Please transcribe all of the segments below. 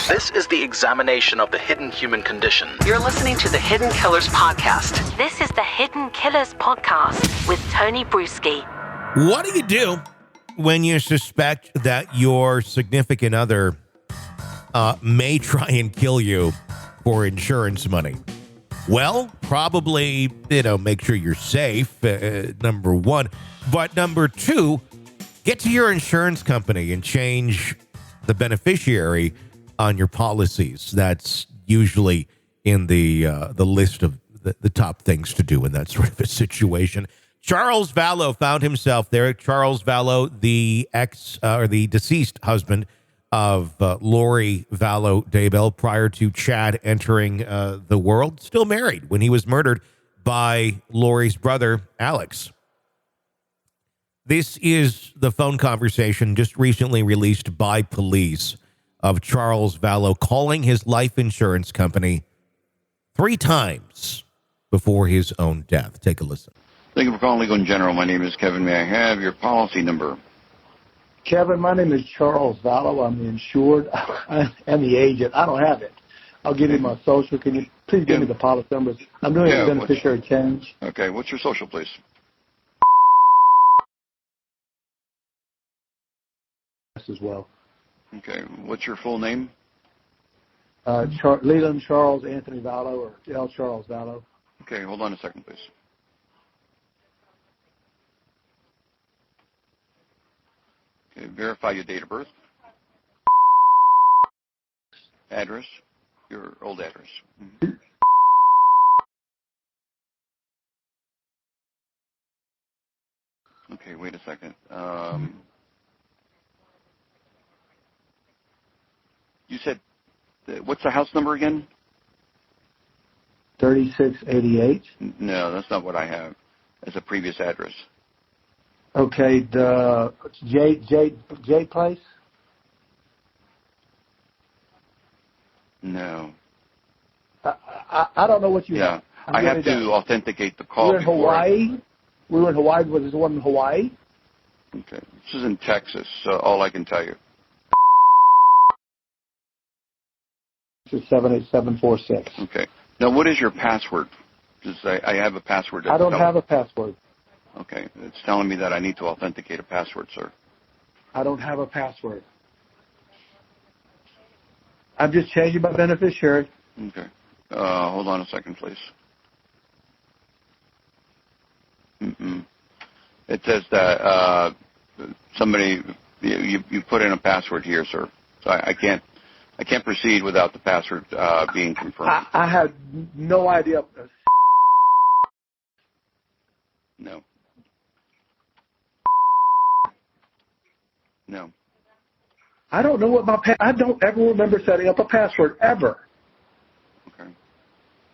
This is the examination of the hidden human condition. You're listening to the Hidden Killers Podcast. This is the Hidden Killers Podcast with Tony Brueski. What do you do when you suspect that your significant other may try and kill you for insurance money? Well, probably, make sure you're safe, number one. But number two, get to your insurance company and change the beneficiary on your policies. That's usually in the list of the top things to do in that sort of a situation. Charles Vallow found himself there. Charles Vallow, the the deceased husband of Lori Vallow Daybell, prior to Chad entering the world, still married when he was murdered by Lori's brother, Alex. This is the phone conversation just recently released by police of Charles Vallow calling his life insurance company 3 times before his own death. Take a listen. Thank you for calling Legal & General. My name is Kevin. May I have your policy number? Kevin, my name is Charles Vallow. I'm the insured and the agent. I don't have it. I'll give you my social. Can you please give me the policy numbers? I'm doing a beneficiary change. Okay. What's your social, please? As well. Okay. What's your full name? Leland Charles Anthony Vallow, or L. Charles Vallow. Okay. Hold on a second, please. Okay. Verify your date of birth. Address. Your old address. Mm-hmm. Okay. Wait a second. You said, what's the house number again? 3688. No, that's not what I have as a previous address. Okay, the J Place? No. I don't know what you have. I have to authenticate the call. We're in Hawaii? We were in Hawaii. Was this one in Hawaii? Okay. This is in Texas, so all I can tell you. 78746. Okay. Now, what is your password? Because I have a password. I don't have a password. Okay. It's telling me that I need to authenticate a password, sir. I don't have a password. I'm just changing my beneficiary. Okay. Hold on a second, please. It says that somebody, you put in a password here, sir. So I can't proceed without the password being confirmed. I had no idea. No. No. I don't know what I don't ever remember setting up a password, ever. Okay.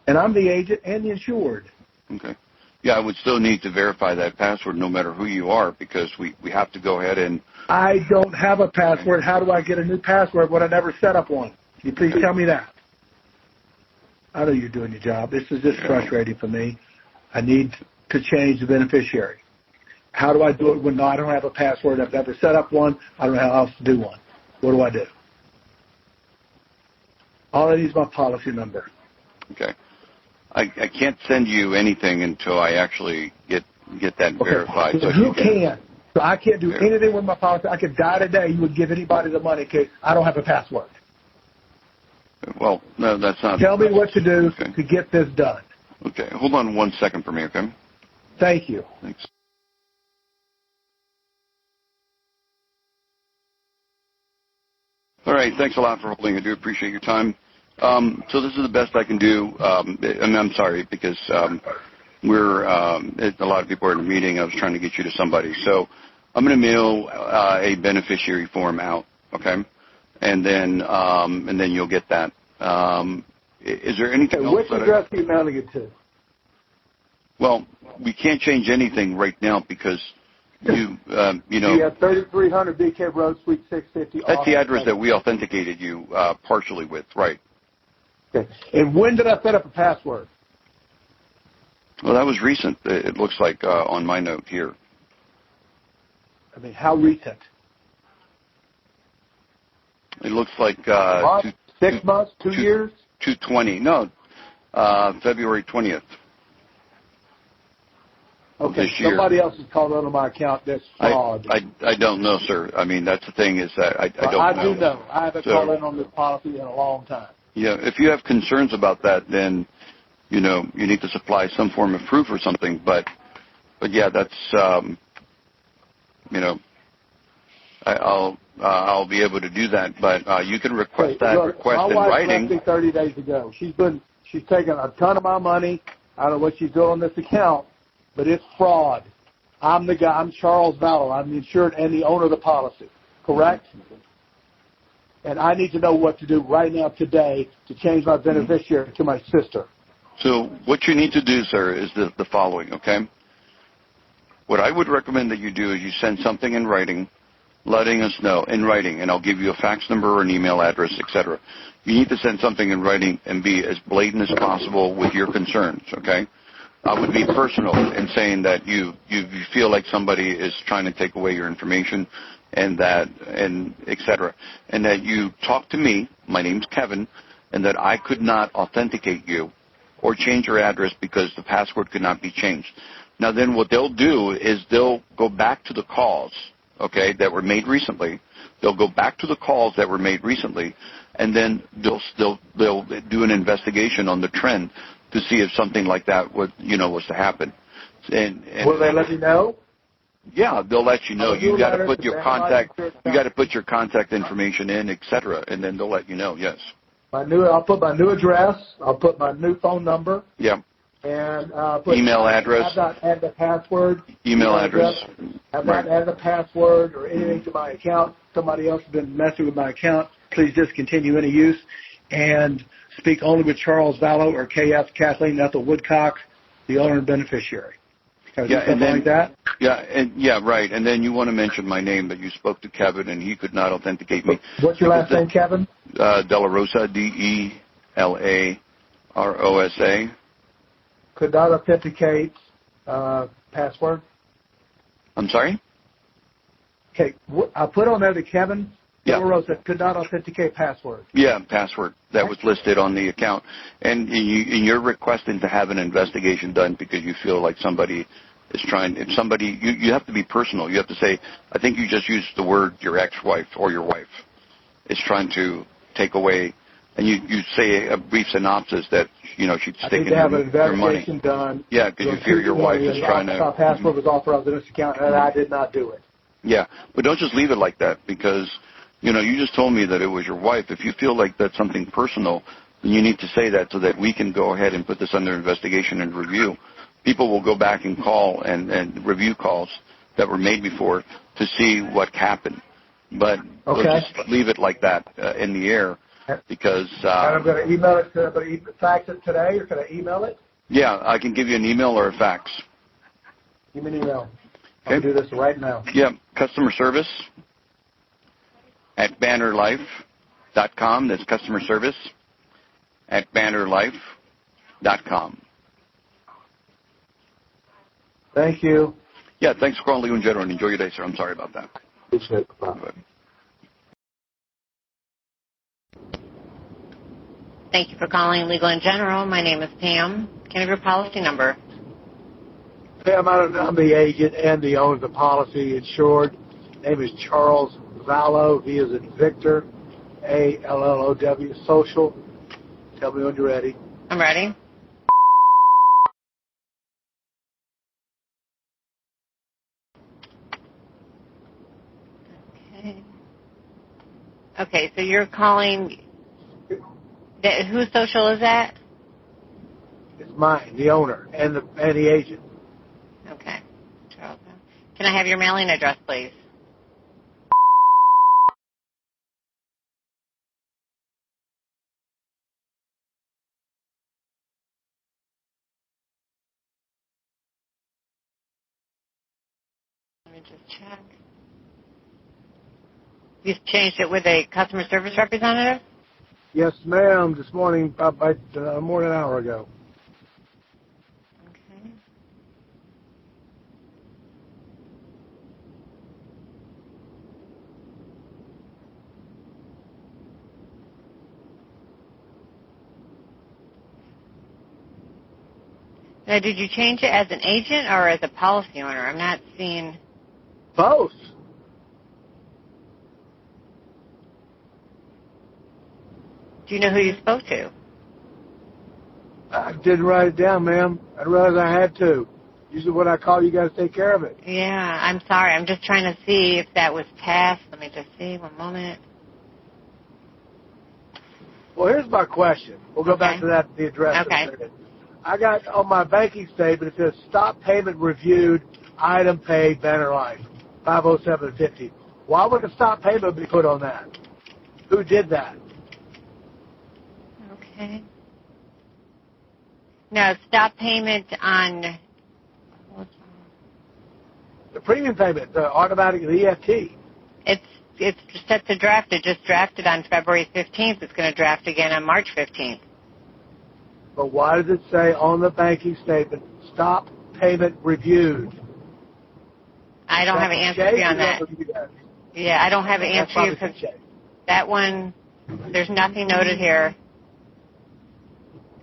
And I'm the agent and the insured. Okay. Yeah, I would still need to verify that password no matter who you are, because we have to go ahead and... I don't have a password. Okay. How do I get a new password when I never set up one? Can you please tell me that? I know you're doing your job. This is just frustrating for me. I need to change the beneficiary. How do I do it when I don't have a password? I've never set up one. I don't know how else to do one. What do I do? All I need is my policy number. Okay. I can't send you anything until I actually get that verified. So you can. So I can't do anything with my policy. I could die today. You would give anybody the money because I don't have a password. Well, no, that's not... Tell me what to do to get this done. Okay. Hold on 1 second for me, okay? Thank you. Thanks. All right. Thanks a lot for holding. I do appreciate your time. So this is the best I can do. And I'm sorry because we're a lot of people are in a meeting. I was trying to get you to somebody. So I'm going to mail a beneficiary form out, okay? And then you'll get that. Is there anything else? Which address are you mailing it to? Well, we can't change anything right now because you know. You have 3300 BK Road, Suite 650. That's the address that we authenticated you partially with, right? Okay. And when did I set up a password? Well, that was recent. It looks like on my note here. I mean, how recent? It looks like 6 months, 2 years? 220. No, February 20th. Okay, this year. Somebody else has called under my account that's fraud. I don't know, sir. I mean, that's the thing is that I don't know. I do know. I haven't called in on this policy in a long time. Yeah, if you have concerns about that, then, you need to supply some form of proof or something. But yeah, that's, I'll be able to do that. But you can request request in writing. My wife left me 30 days ago. She's taken a ton of my money. I don't know what she's doing on this account, but it's fraud. I'm the guy. I'm Charles Vallow. I'm the insured and the owner of the policy. Correct? And I need to know what to do right now today to change my beneficiary to my sister. So what you need to do, sir, is the following, okay? What I would recommend that you do is you send something in writing, letting us know in writing, and I'll give you a fax number or an email address, etc. You need to send something in writing and be as blatant as possible with your concerns, okay? I would be personal in saying that you feel like somebody is trying to take away your information and etc. And that you talk to me, my name's Kevin, and that I could not authenticate you or change your address because the password could not be changed. Now then what they'll do is they'll go back to the calls, okay, that were made recently. They'll go back to the calls that were made recently, and then they'll do an investigation on the trend to see if something like that was to happen. And will they let you know? Yeah, they'll let you know. You got to put your contact. You got to put your contact information in, etc., and then they'll let you know. Yes. I'll put my new address. I'll put my new phone number. Yeah. And email address. Have not add the password. Email address. Have not added the password or anything to my account. Somebody else has been messing with my account. Please discontinue any use and speak only with Charles Vallow or KF Kathleen Ethel Woodcock, the owner and beneficiary. Something like that? Yeah, right. And then you want to mention my name, that you spoke to Kevin and he could not authenticate me. What's your last name, Kevin? Della Rosa, DELAROSA. Could not authenticate password? I'm sorry? Okay, I put on there that Kevin Della Rosa could not authenticate password. Yeah, password. That was listed on the account. And you're requesting to have an investigation done because you feel like somebody is trying, you have to be personal. You have to say, I think you just used the word your ex-wife or your wife is trying to take away, and you say a brief synopsis that, she's taking your money. I need to have an investigation done. Yeah, because you fear your wife is trying to. My password was authorized in this account, and I did not do it. Yeah, but don't just leave it like that because, you just told me that it was your wife. If you feel like that's something personal, then you need to say that so that we can go ahead and put this under investigation and review. People will go back and call and review calls that were made before to see what happened. But don't just leave it like that in the air because... and I'm going to email it fax it today, or can I email it? Yeah, I can give you an email or a fax. Give me an email. I'll do this right now. Yeah, customer service at bannerlife.com. That's customer service at bannerlife.com. Thank you. Yeah, thanks for calling Legal and General, and enjoy your day, sir. I'm sorry about that. Appreciate it. Bye. Thank you for calling Legal and General. My name is Pam. Can I have your policy number? Pam, I'm the agent and the owner of the policy insured. Name is Charles Vallow. V is in Victor. ALLOW. Social. Tell me when you're ready. I'm ready. Okay, so you're calling. Whose social is that? It's mine, the owner, and the agent. Okay. Charles. Can I have your mailing address, please? Let me just check. You changed it with a customer service representative? Yes, ma'am. This morning, more than an hour ago. Okay. Now, did you change it as an agent or as a policy owner? I'm not seeing... Both. Do you know who you spoke to? I didn't write it down, ma'am. I realized I had to. Usually when I call, you guys take care of it. Yeah, I'm sorry. I'm just trying to see if that was passed. Let me just see. One moment. Well, here's my question. We'll go back to that, the address. Okay. In a minute. I got on my banking statement, it says stop payment reviewed, item paid, Banner Life, 50750. Why would a stop payment be put on that? Who did that? Okay. No, stop payment on... The premium payment, the automatic, the EFT. It's set to draft. It just drafted on February 15th. It's going to draft again on March 15th. But why does it say on the banking statement, stop payment reviewed? I don't have an answer for you on that. Yeah, I don't have an answer for you because that one, there's nothing noted here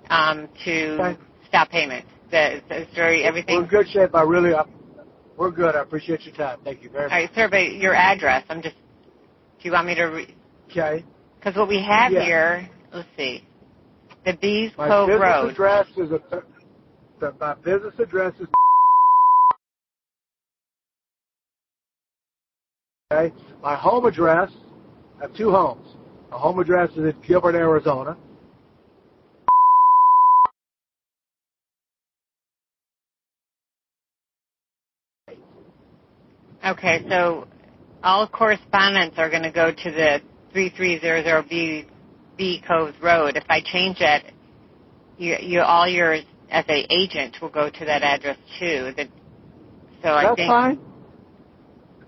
to stop payment. It's very, everything. We're in good shape. We're good. I appreciate your time. Thank you very much. All right, sir, but your address, do you want me to Okay. Because what we have here, let's see, the Bees Cove Road. My business address is okay. My home address, I have two homes. My home address is in Gilbert, Arizona. Okay, so all correspondence are going to go to the 3300 B Cove Road. If I change that, all yours as an agent will go to that address too. That's fine.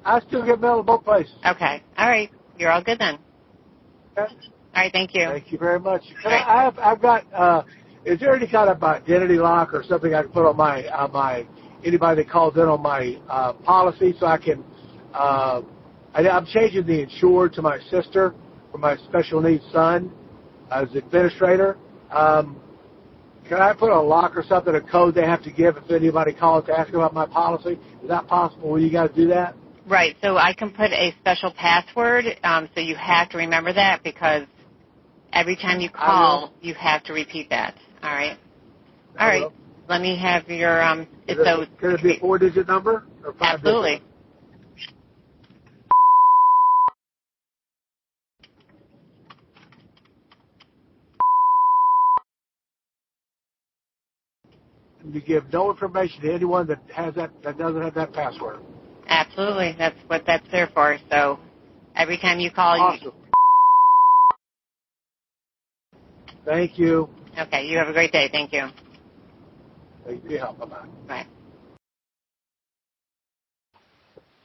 I still get mail to both places. Okay, all right. You're all good then. Okay. All right, thank you. Thank you very much. I've got. Is there any kind of identity lock or something I can put on my anybody that calls in on my policy so I can? I'm changing the insured to my sister for my special needs son as administrator. Can I put a lock or something, a code they have to give if anybody calls to ask about my policy? Is that possible? Will you guys do that? Right, so I can put a special password, so you have to remember that because every time you call, you have to repeat that. All right? All right. Let me have your... Can it be a 4-digit number or 5-digit? Absolutely. You give no information to anyone that doesn't have that password. Absolutely. That's what that's there for. So every time you call, awesome. Thank you. Okay. You have a great day. Thank you. Thank you for your help. Bye-bye. Bye.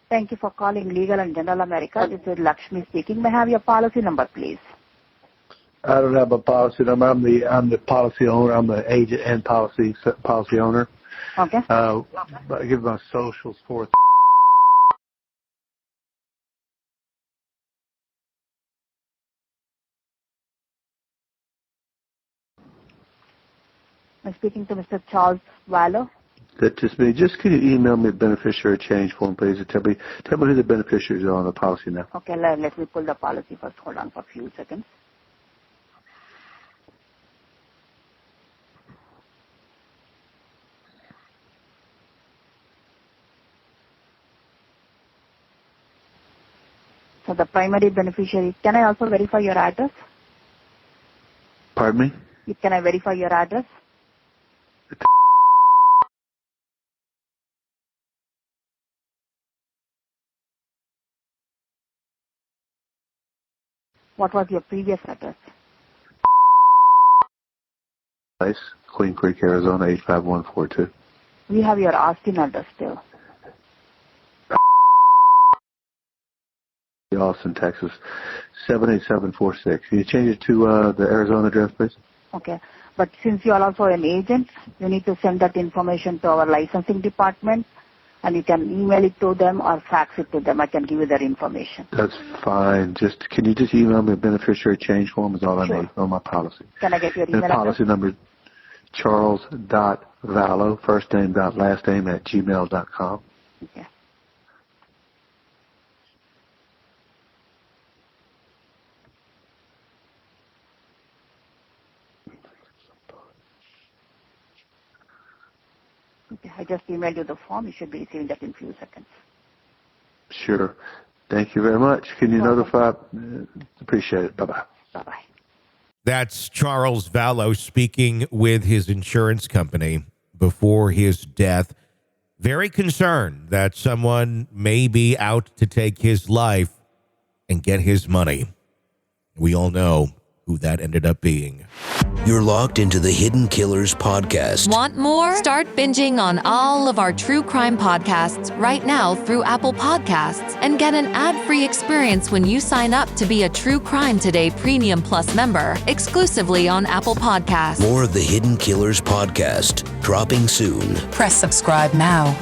Thank you for calling Legal and General America. This is Lakshmi speaking. May I have your policy number, please? I don't have a policy number. I'm the policy owner. I'm the agent and policy owner. Okay. I give my socials for. I'm speaking to Mr. Charles Vallow. That's just me. Just can you email me a beneficiary change form, please? And tell me who the beneficiaries are on the policy now. Okay, let me pull the policy first. Hold on for a few seconds. So the primary beneficiary, can I also verify your address? Pardon me? Can I verify your address? What was your previous address? Place, Queen Creek, Arizona, 85142. We have your Austin address still. Austin, Texas, 78746. Can you change it to the Arizona address, please? Okay. But since you are also an agent, you need to send that information to our licensing department, and you can email it to them or fax it to them. I can give you their information. That's fine. Can you just email me a beneficiary change form is all I need on my policy. Can I get your email address? Policy number, Charles.Vallow, Vallow, first name dot last name @gmail.com. Okay. Okay, I just emailed you the form. You should be receiving that in a few seconds. Sure. Thank you very much. Can you notify? Appreciate it. Bye-bye. Bye-bye. That's Charles Vallow speaking with his insurance company before his death. Very concerned that someone may be out to take his life and get his money. We all know who that ended up being. You're locked into the Hidden Killers podcast. Want more? Start binging on all of our true crime podcasts right now through Apple Podcasts and get an ad-free experience when you sign up to be a True Crime Today Premium Plus member exclusively on Apple Podcasts. More of the Hidden Killers podcast dropping soon. Press subscribe now.